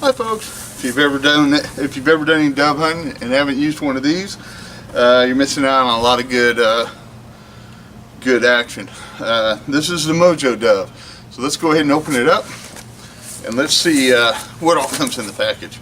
Hi folks, if you've ever done any dove hunting and haven't used one of these, you're missing out on a lot of good action. This is the MOJO dove. So let's go ahead and open it up and let's see what all comes in the package.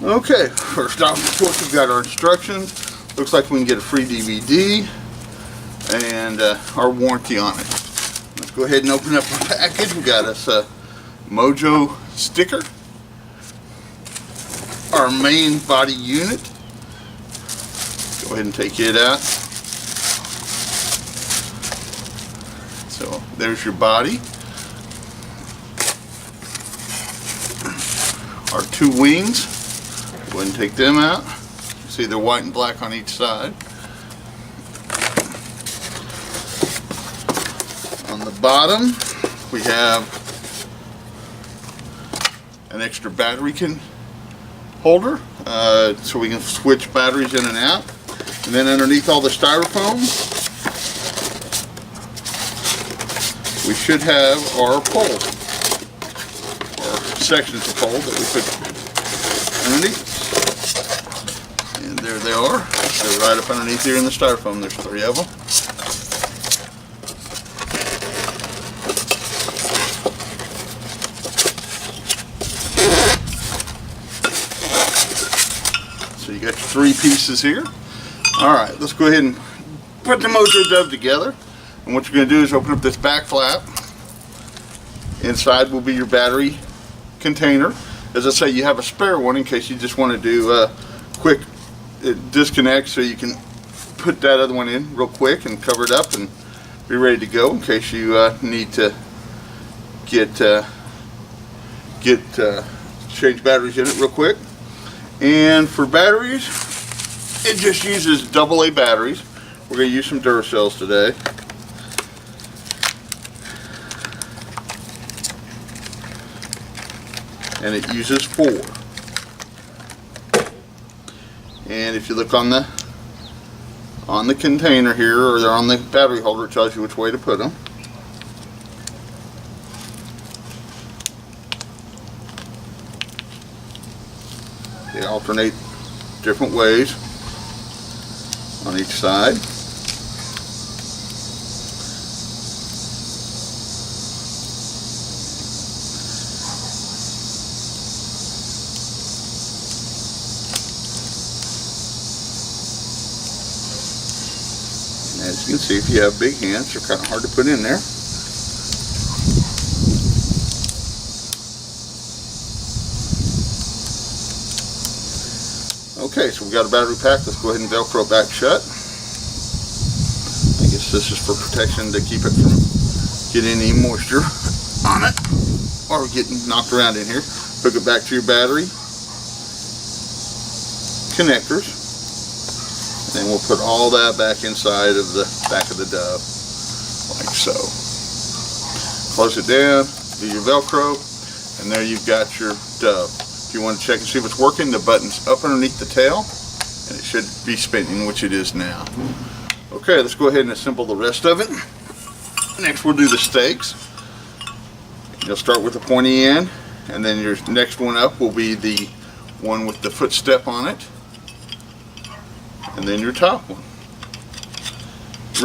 Okay, first off, of course, we've got our instructions. Looks like we can get a free DVD and our warranty on it. Let's go ahead and open up our package. We got us a MOJO sticker, our main body unit. Go ahead and take it out. So there's your body. Our two wings. Go ahead and take them out. You see they're white and black on each side. On the bottom we have an extra battery holder so we can switch batteries in and out. And then underneath all the styrofoam we should have our pole, or sections of pole that we put underneath. And there they are. They're right up underneath here in the styrofoam. There's 3 of them. So you got your 3 pieces here. Alright, let's go ahead and put the MOJO dove together. And what you're going to do is open up this back flap. Inside will be your battery container. As I say, you have a spare one in case you just want to do quick disconnect, so you can put that other one in real quick and cover it up and be ready to go in case you need to change batteries in it real quick. And for batteries, it just uses AA batteries. We're going to use some Duracells today. And it uses 4. And if you look on the container here, or they're on the battery holder, it tells you which way to put them. They alternate different ways on each side. As you can see, if you have big hands, they're kind of hard to put in there. Okay, so we've got a battery pack. Let's go ahead and Velcro it back shut. I guess this is for protection to keep it from getting any moisture on it or getting knocked around in here. Hook it back to your battery connectors. And we'll put all that back inside of the back of the dove, like so. Close it down, do your Velcro, and there you've got your dove. If you want to check and see if it's working, the button's up underneath the tail, and it should be spinning, which it is now. Okay, let's go ahead and assemble the rest of it. Next we'll do the stakes. You'll start with the pointy end, and then your next one up will be the one with the footstep on it. And then your top one.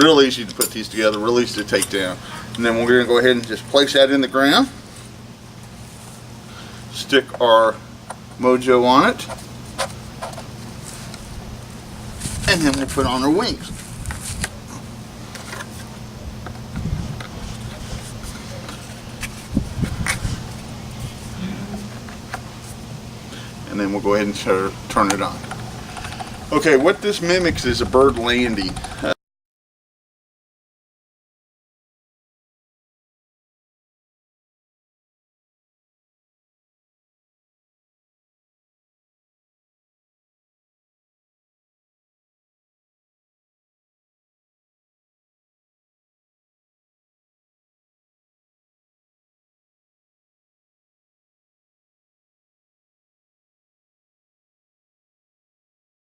Real easy to put these together, real easy to take down. And then we're going to go ahead and just place that in the ground. Stick our MOJO on it. And then we'll put on our wings. And then we'll go ahead and turn it on. Okay, what this mimics is a bird landing.